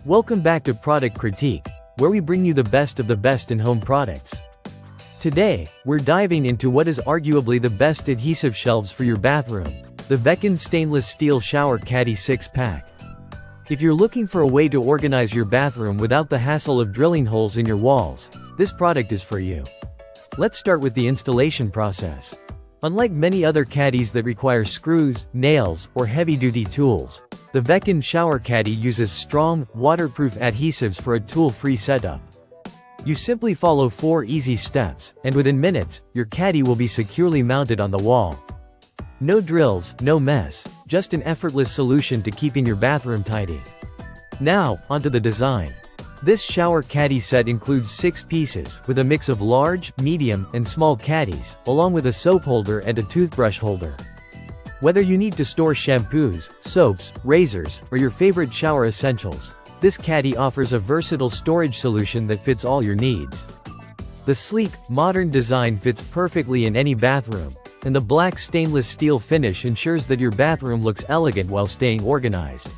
Welcome back to Product Critique, where we bring you the best of the best in home products. Today, we're diving into what is arguably the best adhesive shelves for your bathroom, the Veken Stainless Steel Shower Caddy 6-pack. If you're looking for a way to organize your bathroom without the hassle of drilling holes in your walls, this product is for you. Let's start with the installation process. Unlike many other caddies that require screws, nails, or heavy-duty tools, the Veken Shower Caddy uses strong, waterproof adhesives for a tool-free setup. You simply follow 4 easy steps, and within minutes, your caddy will be securely mounted on the wall. No drills, no mess, just an effortless solution to keeping your bathroom tidy. Now, onto the design. This shower caddy set includes 6 pieces, with a mix of large, medium, and small caddies, along with a soap holder and a toothbrush holder. Whether you need to store shampoos, soaps, razors, or your favorite shower essentials, this caddy offers a versatile storage solution that fits all your needs. The sleek, modern design fits perfectly in any bathroom, and the black stainless steel finish ensures that your bathroom looks elegant while staying organized.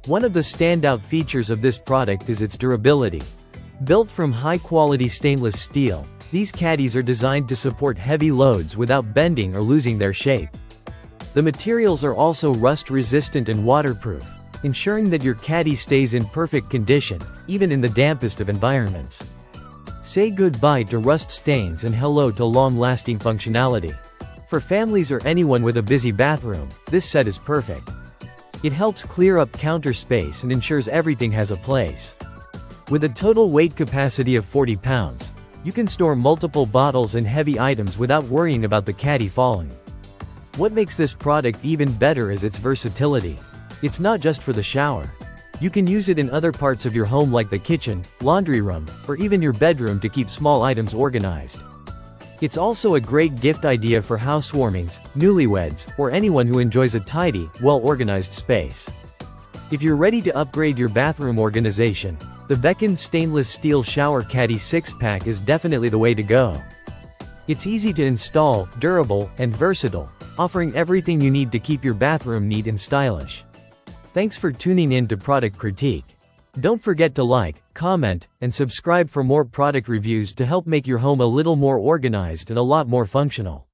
One of the standout features of this product is its durability. Built from high-quality stainless steel, these caddies are designed to support heavy loads without bending or losing their shape. The materials are also rust-resistant and waterproof, ensuring that your caddy stays in perfect condition, even in the dampest of environments. Say goodbye to rust stains and hello to long-lasting functionality. For families or anyone with a busy bathroom, this set is perfect. It helps clear up counter space and ensures everything has a place. With a total weight capacity of 40 pounds, you can store multiple bottles and heavy items without worrying about the caddy falling. What makes this product even better is its versatility. It's not just for the shower. You can use it in other parts of your home like the kitchen, laundry room, or even your bedroom to keep small items organized. It's also a great gift idea for housewarmings, newlyweds, or anyone who enjoys a tidy, well-organized space. If you're ready to upgrade your bathroom organization, the Veken Stainless Steel Shower Caddy 6-pack is definitely the way to go. It's easy to install, durable, and versatile, offering everything you need to keep your bathroom neat and stylish. Thanks for tuning in to Product Critique. Don't forget to like, comment, and subscribe for more product reviews to help make your home a little more organized and a lot more functional.